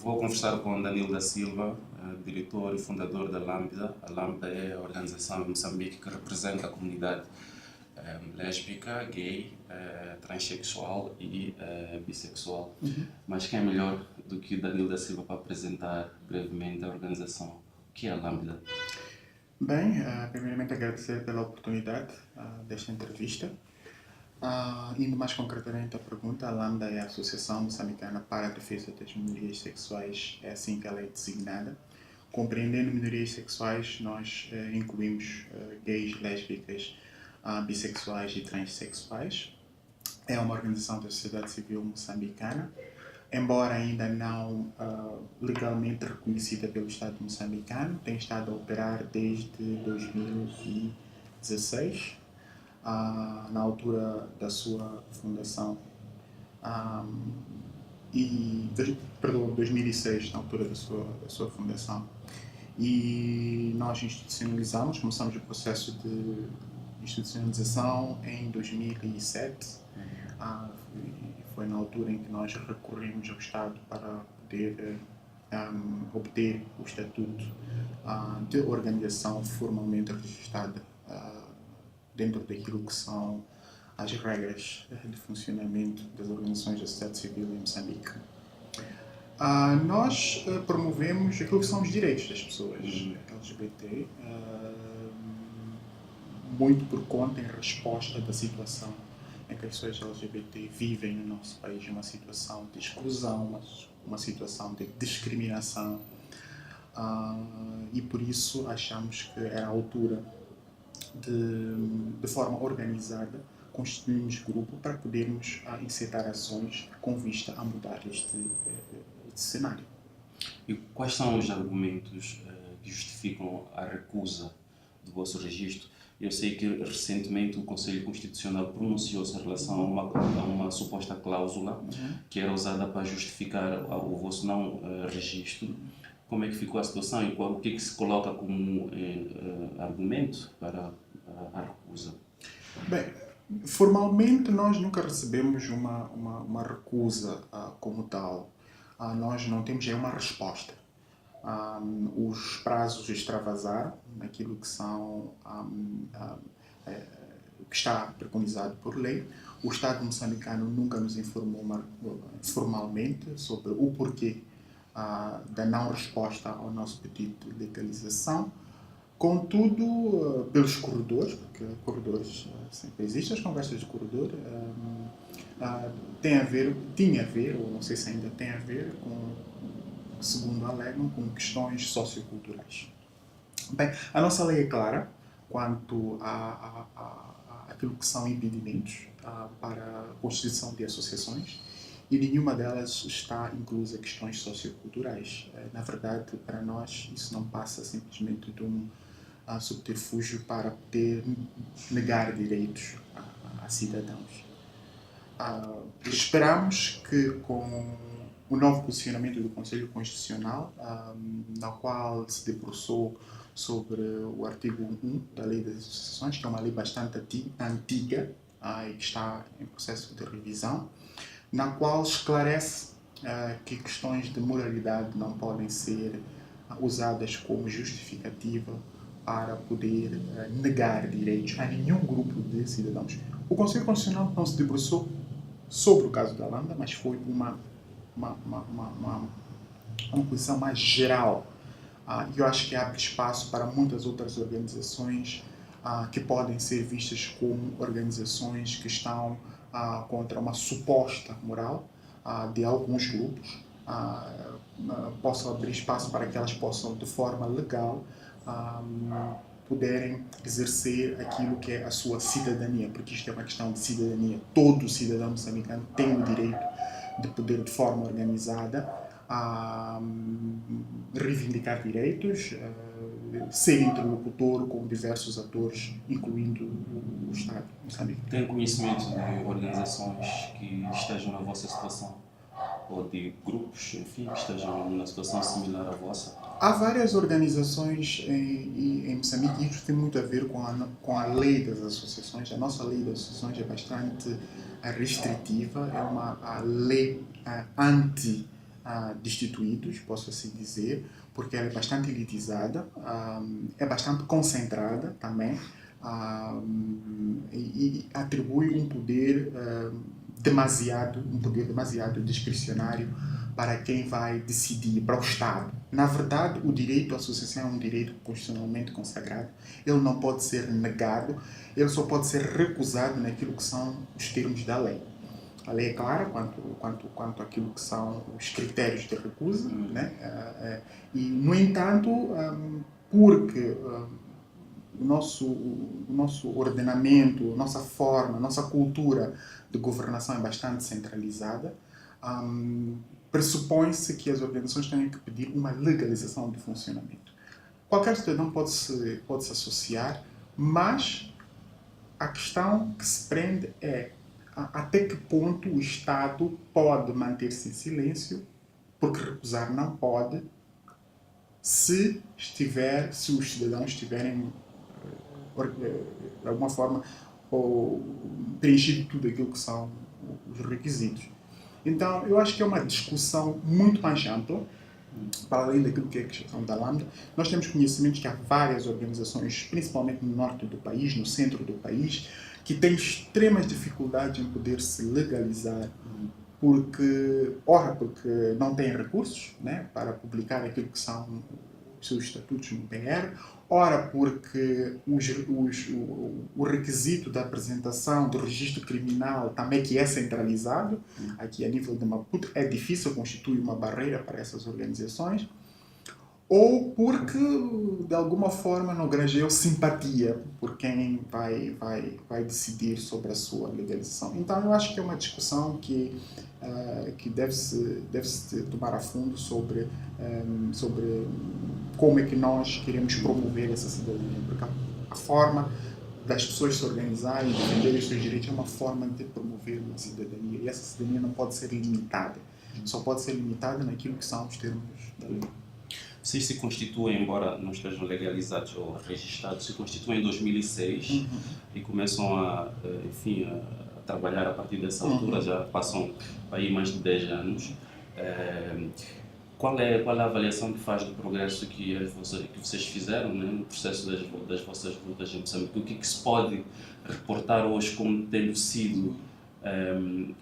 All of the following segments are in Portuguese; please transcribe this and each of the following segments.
Vou conversar com Danilo da Silva, diretor e fundador da Lambda. A Lambda é a organização em Moçambique que representa a comunidade lésbica, gay, transexual e bissexual. Mas quem é melhor do que Danilo da Silva para apresentar brevemente a organização? O que é a Lambda? Bem, primeiramente agradecer pela oportunidade desta entrevista. Indo mais concretamente à pergunta, a Lambda é a Associação Moçambicana para a Defesa das Minorias Sexuais, é assim que ela é designada. Compreendendo minorias sexuais, nós incluímos gays, lésbicas, bissexuais e transexuais. É uma organização da sociedade civil moçambicana, embora ainda não legalmente reconhecida pelo Estado moçambicano, tem estado a operar desde 2016, na altura da sua fundação, perdão, 2006, na altura da sua fundação. E nós institucionalizamos, começamos o processo de institucionalização em 2007. Foi na altura em que nós recorremos ao Estado para poder obter o estatuto de organização formalmente registrada dentro daquilo que são as regras de funcionamento das organizações da sociedade civil em Moçambique. Nós promovemos aquilo que são os direitos das pessoas LGBT, muito por conta em resposta da situação em que as pessoas LGBT vivem no nosso país, uma situação de exclusão, uma situação de discriminação, e por isso achamos que era a altura de forma organizada, constituirmos grupo para podermos incitar ações com vista a mudar este cenário. E quais são os argumentos que justificam a recusa do vosso registro? Eu sei que recentemente o Conselho Constitucional pronunciou-se em relação a uma suposta cláusula que era usada para justificar o vosso não registro. Como é que ficou a situação e o que é que se coloca como argumento para a recusa? Bem, formalmente nós nunca recebemos uma recusa como tal. Nós não temos uma resposta. Os prazos extravasaram naquilo que são que está preconizado por lei. O Estado moçambicano nunca nos informou formalmente sobre o porquê da não resposta ao nosso pedido de legalização. Contudo, pelos corredores, porque corredores sempre existem, as conversas de corredor tinha a ver, ou não sei se ainda tem a ver, segundo alegam, com questões socioculturais. Bem, a nossa lei é clara quanto àquilo que são impedimentos para a constituição de associações, e nenhuma delas está inclusa questões socioculturais. Na verdade, para nós, isso não passa simplesmente de um subterfúgio para poder negar direitos a cidadãos. Esperamos que com o novo posicionamento do Conselho Constitucional, na qual se debruçou sobre o artigo 1 da Lei das Associações, que é uma lei bastante antiga e que está em processo de revisão, na qual esclarece que questões de moralidade não podem ser usadas como justificativa para poder negar direitos a nenhum grupo de cidadãos. O Conselho Constitucional não se debruçou sobre o caso da Lambda, mas foi uma posição mais geral. E eu acho que abre espaço para muitas outras organizações que podem ser vistas como organizações que estão contra uma suposta moral de alguns grupos. Possam abrir espaço para que elas possam, de forma legal, puderem exercer aquilo que é a sua cidadania, porque isto é uma questão de cidadania. Todo cidadão moçambicano tem o direito de poder, de forma organizada, reivindicar direitos, ser interlocutor com diversos atores, incluindo o Estado moçambicano. Tem conhecimento de organizações que estejam na vossa situação? Ou de grupos, enfim, que estejam numa situação similar à vossa? Há várias organizações em Moçambique e isso tem muito a ver com a lei das associações. A nossa lei das associações é bastante restritiva, é uma lei anti destituídos, posso assim dizer, porque ela é bastante elitizada, é bastante concentrada também, e atribui um poder demasiado discricionário para quem vai decidir, para o Estado. Na verdade, o direito à associação é um direito constitucionalmente consagrado. Ele não pode ser negado, ele só pode ser recusado naquilo que são os termos da lei. A lei é clara quanto àquilo que são os critérios de recusa, né? E, no entanto, porque o nosso ordenamento, a nossa forma, a nossa cultura de governação é bastante centralizada, pressupõe-se que as organizações têm que pedir uma legalização do funcionamento. Qualquer cidadão pode se associar, mas a questão que se prende é até que ponto o Estado pode manter-se em silêncio, porque recusar não pode, se os cidadãos estiverem, de alguma forma, preenchido tudo aquilo que são os requisitos. Então, eu acho que é uma discussão muito mais ampla, para além daquilo que é a questão da Lambda. Nós temos conhecimento que há várias organizações, principalmente no norte do país, no centro do país, que têm extremas dificuldades em poder se legalizar, porque não têm recursos, né, para publicar aquilo que são os seus estatutos no PR, ora porque o requisito da apresentação do registro criminal também que é centralizado, aqui a nível de Maputo, é difícil, constitui uma barreira para essas organizações, ou porque de alguma forma não granjeou simpatia por quem vai decidir sobre a sua legalização. Então eu acho que é uma discussão que deve-se tomar a fundo sobre como é que nós queremos promover essa cidadania, porque a forma das pessoas se organizarem e defenderem os seus direitos é uma forma de promover uma cidadania, e essa cidadania não pode ser limitada, só pode ser limitada naquilo que são os termos da lei. Vocês se constituem, embora não estejam legalizados ou registrados, se constituem em 2006 e começam a trabalhar a partir dessa altura, já passam aí mais de 10 anos. Qual é a avaliação que faz do progresso que vocês fizeram, né, no processo das vossas lutas em Moçambique? O que se pode reportar hoje como tendo sido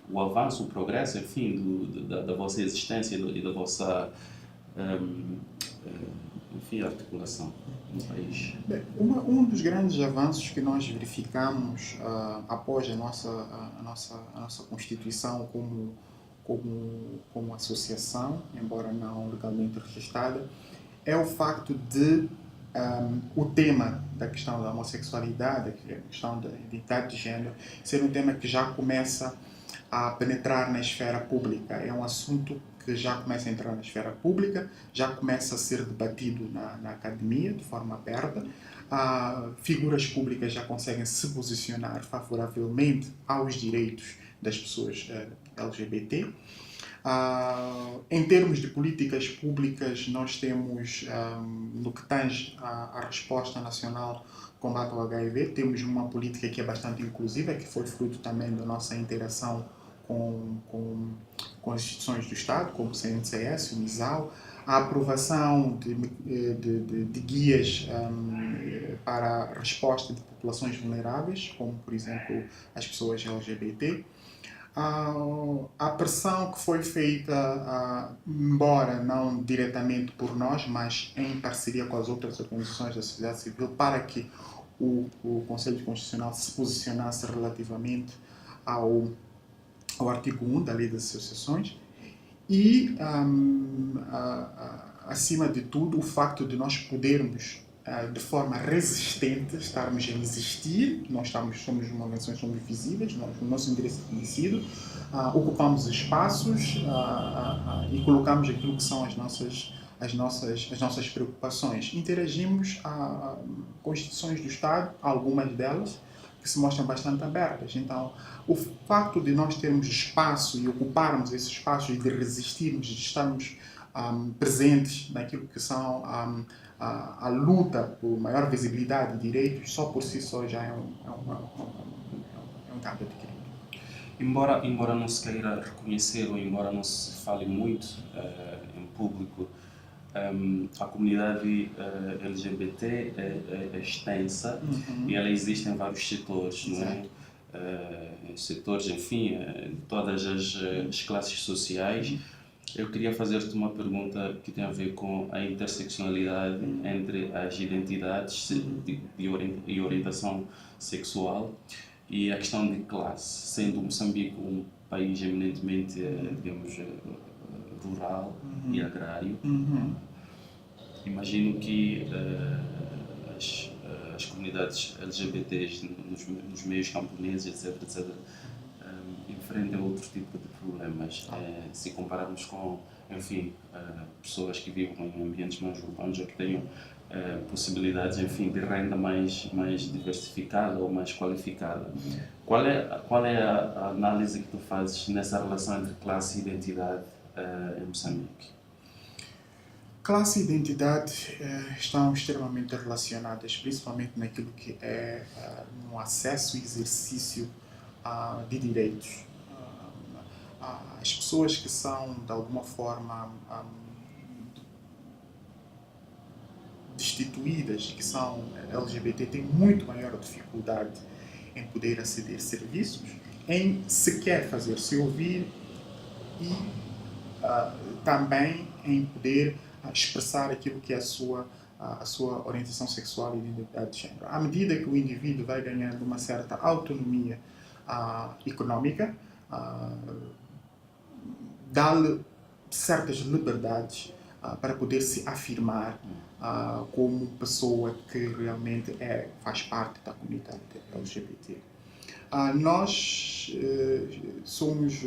o avanço, o progresso, enfim, da vossa existência e da vossa articulação no país? Bem, um dos grandes avanços que nós verificamos após a nossa constituição como associação, embora não legalmente registrada, é o facto de o tema da questão da homossexualidade, a questão da identidade de género, ser um tema que já começa a penetrar na esfera pública. É um assunto que já começa a entrar na esfera pública, já começa a ser debatido na academia de forma aberta. Figuras públicas já conseguem se posicionar favoravelmente aos direitos das pessoas LGBT. Em termos de políticas públicas, nós temos, no que tange à resposta nacional combate ao HIV, temos uma política que é bastante inclusiva, que foi fruto também da nossa interação com as instituições do Estado, como o CNCS, o MISAL, a aprovação de guias para a resposta de populações vulneráveis, como, por exemplo, as pessoas LGBT. A pressão que foi feita, embora não diretamente por nós, mas em parceria com as outras organizações da sociedade civil, para que o Conselho Constitucional se posicionasse relativamente ao artigo 1 da Lei das Associações e, acima de tudo, o facto de nós podermos, de forma resistente, estarmos a existir. Nós somos uma organização, somos visíveis, o nosso endereço é conhecido, ocupamos espaços e colocamos aquilo que são as nossas preocupações. Interagimos com instituições do Estado, algumas delas, que se mostram bastante abertas. Então, o facto de nós termos espaço e ocuparmos esse espaço e de resistirmos, de estarmos presentes naquilo que são a luta por maior visibilidade de direitos, só por si só já é um dado adquirido. embora não se queira reconhecer ou embora não se fale muito em público, a comunidade LGBT é extensa e ela existe em vários setores, não é? Setores, enfim, de todas as classes sociais. Eu queria fazer-te uma pergunta que tem a ver com a interseccionalidade entre as identidades e orientação sexual e a questão de classe, sendo Moçambique um país eminentemente, digamos, rural e agrário. Imagino que as comunidades LGBTs nos meios camponeses, etc., enfrentam outro tipo de problemas. Se compararmos com, enfim, pessoas que vivem em ambientes mais urbanos ou que tenham possibilidades, enfim, de renda mais diversificada ou mais qualificada. Qual é a análise que tu fazes nessa relação entre classe e identidade em Moçambique? Classe e identidade estão extremamente relacionadas, principalmente naquilo que é no acesso e exercício de direitos. As pessoas que são, de alguma forma, destituídas, que são LGBT, têm muito maior dificuldade em poder aceder a serviços, em sequer fazer-se ouvir e também em poder expressar aquilo que é a sua orientação sexual e identidade de género. À medida que o indivíduo vai ganhando uma certa autonomia econômica, dá-lhe certas liberdades para poder se afirmar como pessoa que realmente faz parte da comunidade LGBT. Nós somos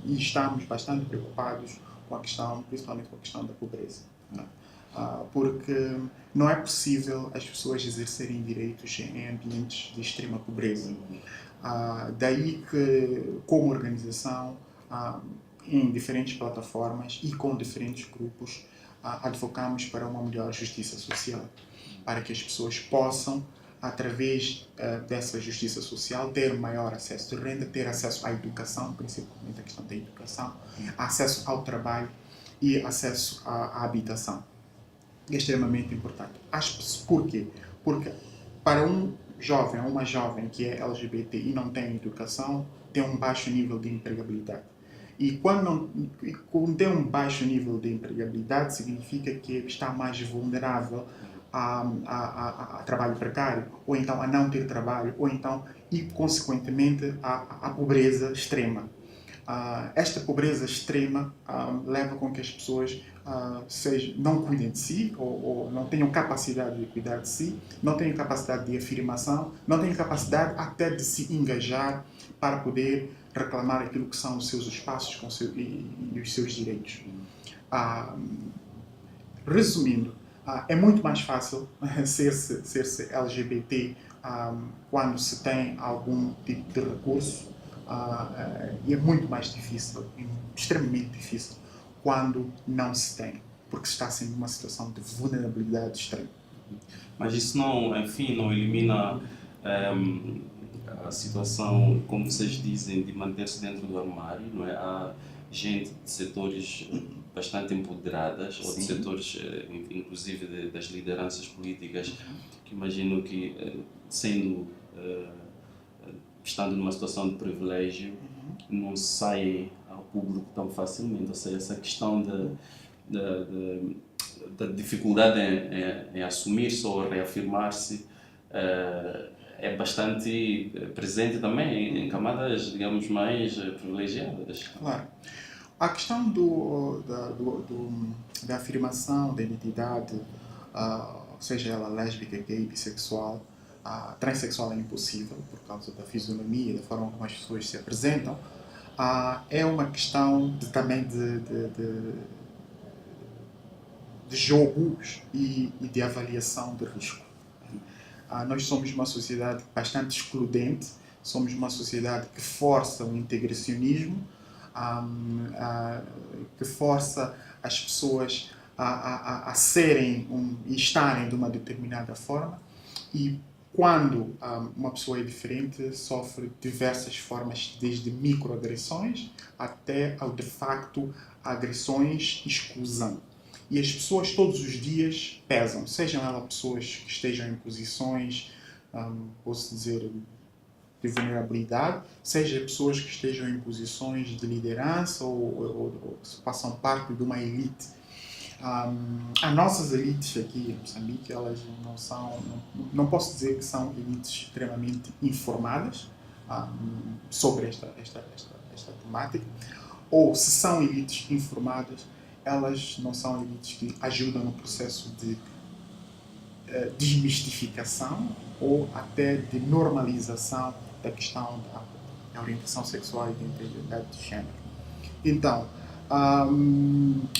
e estamos bastante preocupados com a questão, principalmente com a questão da pobreza. Porque não é possível as pessoas exercerem direitos em ambientes de extrema pobreza. Daí que, como organização, em diferentes plataformas e com diferentes grupos, advocamos para uma melhor justiça social, para que as pessoas possam, através dessa justiça social, ter maior acesso de renda, ter acesso à educação, principalmente a questão da educação, acesso ao trabalho e acesso à habitação. É extremamente importante. Por quê? Porque para um jovem ou uma jovem que é LGBT e não tem educação, tem um baixo nível de empregabilidade. E quando tem um baixo nível de empregabilidade, significa que está mais vulnerável a trabalho precário, ou então a não ter trabalho, ou então, e consequentemente, a pobreza extrema. Esta pobreza extrema leva com que as pessoas não cuidem de si, ou não tenham capacidade de cuidar de si, não tenham capacidade de afirmação, não tenham capacidade até de se engajar para poder reclamar aquilo que são os seus espaços e os seus direitos. Resumindo, é muito mais fácil ser-se LGBT quando se tem algum tipo de recurso e é muito mais difícil, extremamente difícil, quando não se tem, porque se está sendo uma situação de vulnerabilidade extrema. Mas isso não, enfim, não elimina a situação, como vocês dizem, de manter-se dentro do armário, não é? Há gente de setores bastante empoderadas, ou de setores, inclusive das lideranças políticas, que imagino que, estando numa situação de privilégio, não saem ao público tão facilmente. Ou seja, essa questão da dificuldade em assumir-se ou reafirmar-se é bastante presente também em camadas, digamos, mais privilegiadas. Claro. A questão da afirmação da identidade, seja ela lésbica, gay, bissexual, transexual é impossível por causa da fisionomia, da forma como as pessoas se apresentam, é uma questão também de jogos e de avaliação de risco. Nós somos uma sociedade bastante excludente, somos uma sociedade que força o integracionismo, que força as pessoas a serem e estarem de uma determinada forma, e Quando uma pessoa é diferente, sofre diversas formas, desde microagressões até, de facto, agressões e exclusão. E as pessoas todos os dias pesam, sejam elas pessoas que estejam em posições, posso dizer, de vulnerabilidade, seja pessoas que estejam em posições de liderança ou façam parte de uma elite. As nossas elites aqui em Moçambique, elas não são, não posso dizer que são elites extremamente informadas sobre esta temática, ou se são elites informadas, elas não são elites que ajudam no processo de desmistificação ou até de normalização da questão da orientação sexual e da identidade de género. Então,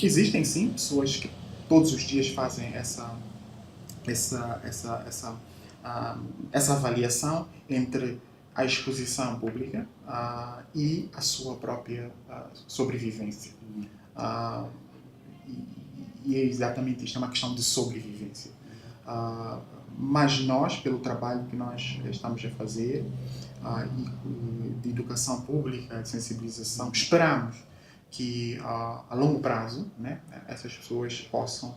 existem sim pessoas que todos os dias fazem essa avaliação entre a exposição pública e a sua própria sobrevivência. E é exatamente isto, é uma questão de sobrevivência. Mas nós, pelo trabalho que nós estamos a fazer, de educação pública, de sensibilização, esperamos que a longo prazo, né, essas pessoas possam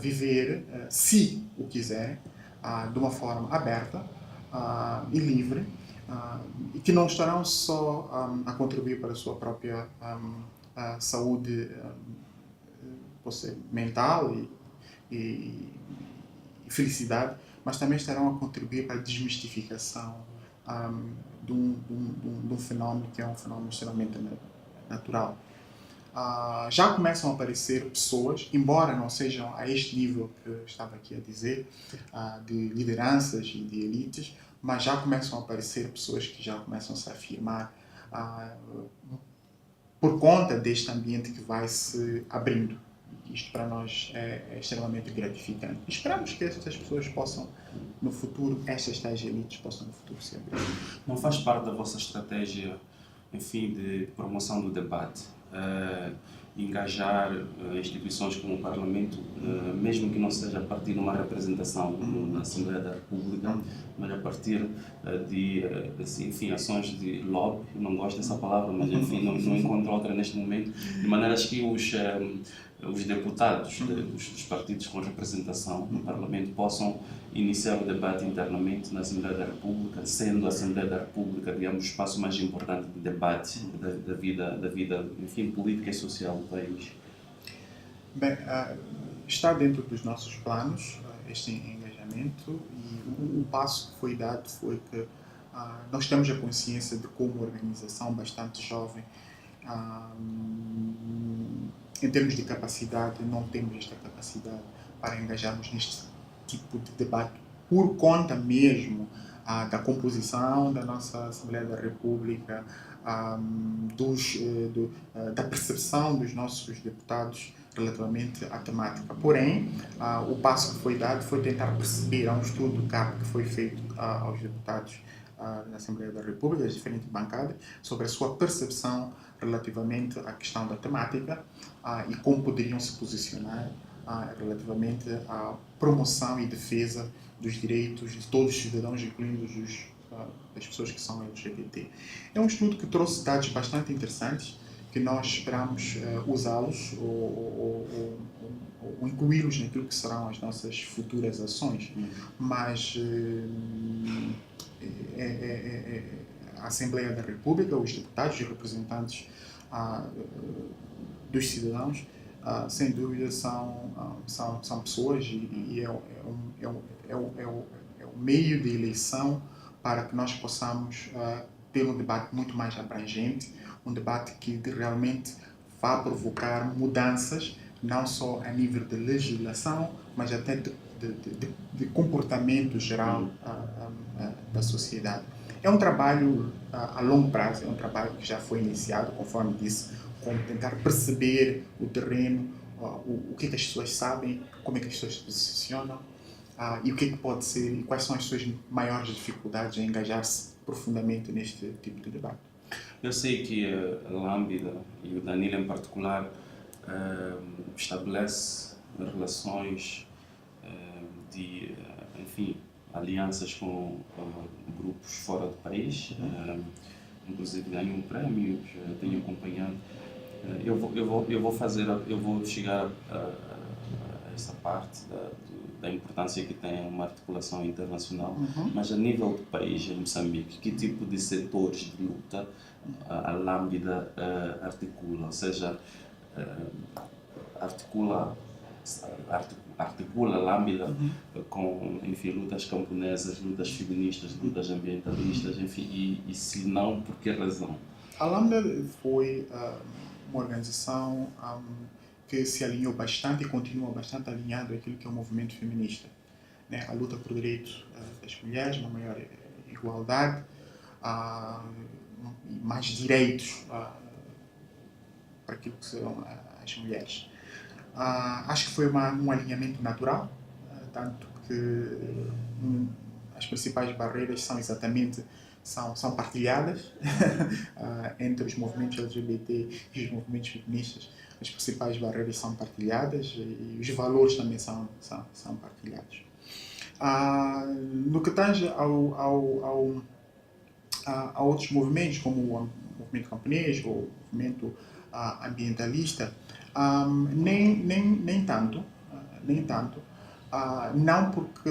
viver, se o quiserem, de uma forma aberta e livre, e que não estarão só a contribuir para a sua própria saúde mental e felicidade, mas também estarão a contribuir para a desmistificação de um fenómeno que é um fenómeno extremamente natural. Já começam a aparecer pessoas, embora não sejam a este nível que eu estava aqui a dizer, de lideranças e de elites, mas já começam a aparecer pessoas que já começam a se afirmar por conta deste ambiente que vai se abrindo. Isto para nós é extremamente gratificante. Esperamos que estas pessoas possam, no futuro, estas tais elites possam no futuro se abrir. Não faz parte da vossa estratégia, enfim, de promoção do debate, engajar instituições como o Parlamento, mesmo que não seja a partir de uma representação na Assembleia da República, mas a partir de, enfim, ações de lobby, eu não gosto dessa palavra, mas enfim, não encontro outra neste momento, de maneiras que os deputados dos partidos com representação no Parlamento possam iniciar o debate internamente na Assembleia da República, sendo a Assembleia da República, digamos, o espaço mais importante de debate da vida, enfim, política e social do país. Bem, está dentro dos nossos planos este engajamento, e o passo que foi dado foi que nós temos a consciência de como organização bastante jovem, em termos de capacidade, não temos esta capacidade para engajarmos neste tipo de debate por conta mesmo da composição da nossa Assembleia da República, da percepção dos nossos deputados relativamente à temática. Porém, o passo que foi dado foi tentar perceber, há um estudo que foi feito aos deputados da Assembleia da República, das diferentes bancadas, sobre a sua percepção relativamente à questão da temática e como poderiam se posicionar relativamente à promoção e defesa dos direitos de todos os cidadãos, incluindo as pessoas que são LGBT. É um estudo que trouxe dados bastante interessantes, que nós esperamos usá-los ou incluí-los naquilo que serão as nossas futuras ações. Mas a Assembleia da República, os deputados e representantes dos cidadãos, sem dúvida são pessoas e é o meio de eleição para que nós possamos ter um debate muito mais abrangente, um debate que realmente vá provocar mudanças, não só a nível de legislação, mas até de comportamento geral da sociedade. É um trabalho a longo prazo, é um trabalho que já foi iniciado, conforme disse, com tentar perceber o terreno, o que as pessoas sabem, como é que as pessoas se posicionam e o que pode ser e quais são as suas maiores dificuldades em engajar-se profundamente neste tipo de debate. Eu sei que a Lambda e o Danilo em particular estabelece relações de, enfim, alianças com grupos fora do país, inclusive ganham prémios, tenho acompanhado. Eu vou chegar a essa parte da importância que tem uma articulação internacional, mas a nível do país, em Moçambique, que tipo de setores de luta a Lambda articula? Ou seja, articula articula a Lambda com, enfim, lutas camponesas, lutas feministas, lutas ambientalistas, enfim, e se não, por que razão? A Lambda foi uma organização que se alinhou bastante e continua bastante alinhado àquilo que é o movimento feminista, né? A luta por direitos das mulheres, uma maior igualdade, mais direitos para aquilo que são as mulheres. Acho que foi um alinhamento natural, tanto que as principais barreiras são exatamente são partilhadas entre os movimentos LGBT e os movimentos feministas. As principais barreiras são partilhadas e os valores também são partilhados. No que tange a outros movimentos, como o movimento camponês ou o movimento ambientalista, nem tanto. Não porque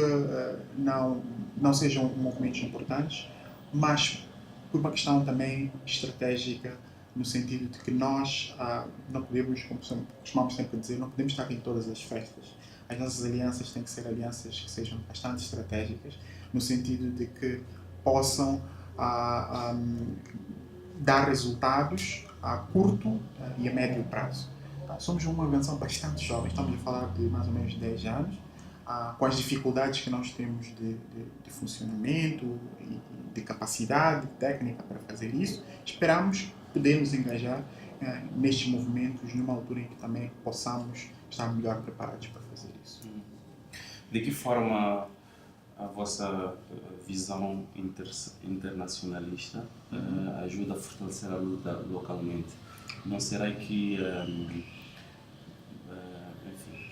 não sejam movimentos importantes, mas por uma questão também estratégica, no sentido de que nós não podemos, como costumamos sempre dizer, não podemos estar em todas as festas. As nossas alianças têm que ser alianças que sejam bastante estratégicas, no sentido de que possam dar resultados a curto e a médio prazo. Somos uma organização bastante jovem, estamos a falar de mais ou menos 10 anos, com as dificuldades que nós temos de funcionamento e de capacidade técnica para fazer isso. Esperamos poder nos engajar nestes movimentos numa altura em que também possamos estar melhor preparados para fazer isso. De que forma a vossa visão internacionalista ajuda a fortalecer a luta localmente? Não será que,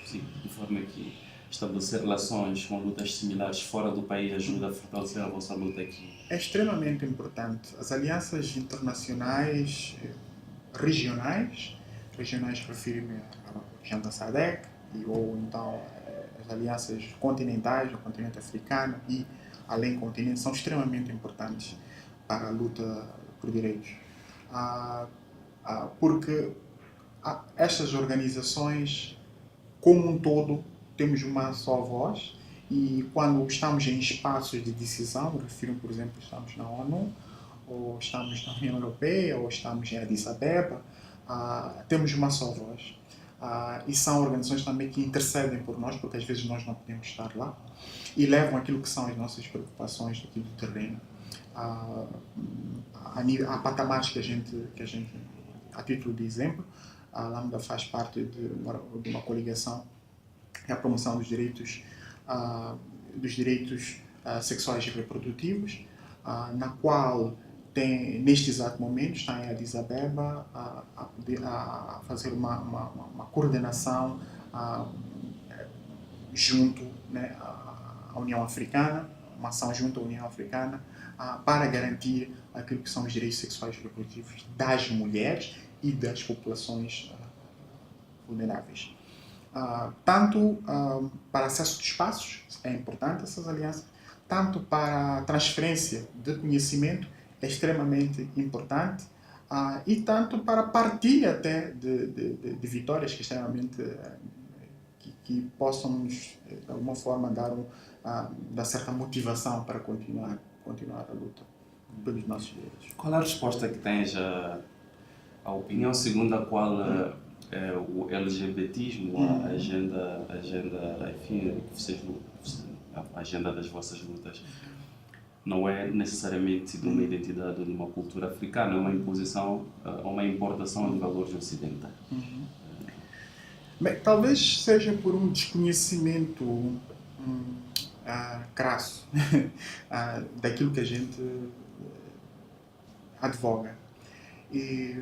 enfim, de forma que estabelecer relações com lutas similares fora do país ajuda a fortalecer a vossa luta aqui? É extremamente importante. As alianças internacionais regionais refiro-me à região da SADC, ou então as alianças continentais, o continente africano e além do continente, são extremamente importantes para a luta por direitos. Porque estas organizações, como um todo, temos uma só voz, e quando estamos em espaços de decisão, refiro, por exemplo, estamos na ONU, ou estamos na União Europeia, ou estamos em Addis Abeba, temos uma só voz. E são organizações também que intercedem por nós, porque às vezes nós não podemos estar lá, e levam aquilo que são as nossas preocupações aqui do terreno a patamares que a gente, a título de exemplo, a Lambda faz parte de uma coligação que é a promoção dos direitos sexuais e reprodutivos, na qual neste exato momento está em Addis Abeba a fazer uma coordenação junto, né, à União Africana, uma ação junto à União Africana para garantir aquilo que são os direitos sexuais e reprodutivos das mulheres e das populações vulneráveis. Tanto para acesso de espaços, é importante essas alianças, tanto para a transferência de conhecimento, é extremamente importante, e tanto para a partilha até de vitórias que extremamente que possam nos, de alguma forma, dar certa motivação para continuar a luta pelos nossos direitos. Qual a resposta que tens à opinião segundo a qual o LGBTismo, a agenda, enfim, a agenda das vossas lutas, não é necessariamente de uma identidade ou de uma cultura africana, é uma imposição, uma importação de valores ocidentais? Bem, talvez seja por um desconhecimento crasso daquilo que a gente advoga. E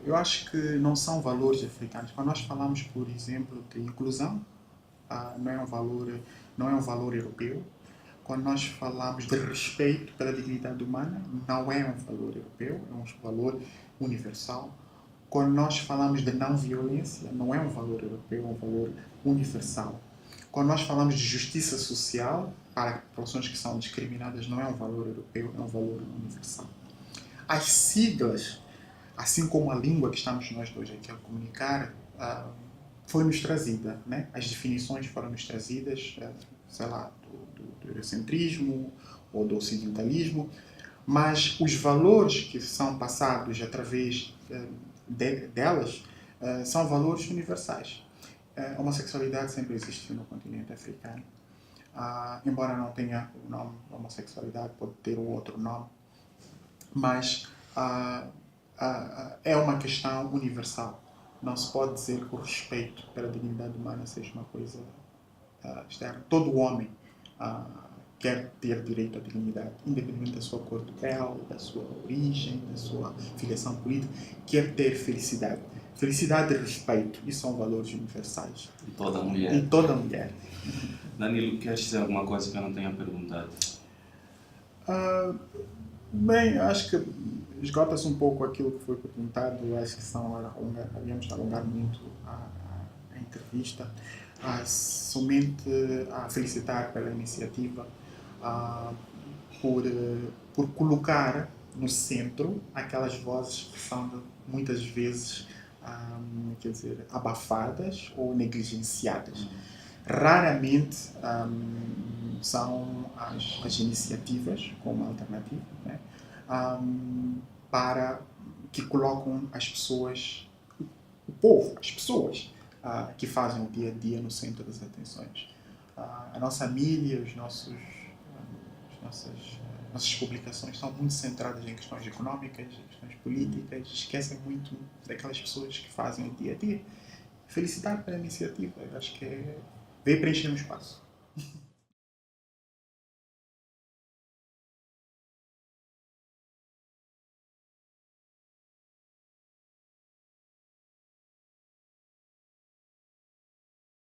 eu acho que não são valores africanos. Quando nós falamos, por exemplo, de inclusão, não é um valor europeu. quando nós falamos de respeito pela dignidade humana, não é um valor europeu, é um valor universal. Quando nós falamos de não violência, não é um valor europeu, é um valor universal. Quando nós falamos de justiça social para populações que são discriminadas, não é um valor europeu, é um valor universal. As siglas, assim como a língua que estamos nós dois aqui a comunicar, foi-nos trazida, né? As definições foram-nos trazidas, sei lá, do eurocentrismo ou do ocidentalismo, mas os valores que são passados através delas são valores universais. A homossexualidade sempre existiu no continente africano. Embora não tenha o nome homossexualidade, pode ter um outro nome, mas é uma questão universal. Não se pode dizer que o respeito pela dignidade humana seja uma coisa externa. Todo homem quer ter direito à dignidade, independente da sua cor de pele, da sua origem, da sua filiação política, quer ter felicidade. Felicidade e respeito, isso são valores universais. E toda mulher. E toda mulher. Danilo, queres dizer alguma coisa que eu não tenha perguntado? Bem, acho que esgota-se um pouco aquilo que foi perguntado. Acho que havíamos alongar muito a entrevista. Somente a felicitar pela iniciativa, por colocar no centro aquelas vozes que são muitas vezes abafadas ou negligenciadas. Raramente são as iniciativas como alternativa, né, para que colocam as pessoas, o povo, as pessoas que fazem o dia a dia no centro das atenções. A nossa mídia, as nossas publicações estão muito centradas em questões económicas, questões políticas, esquecem muito daquelas pessoas que fazem o dia a dia. Felicitar pela iniciativa, eu acho que veio preencher um espaço.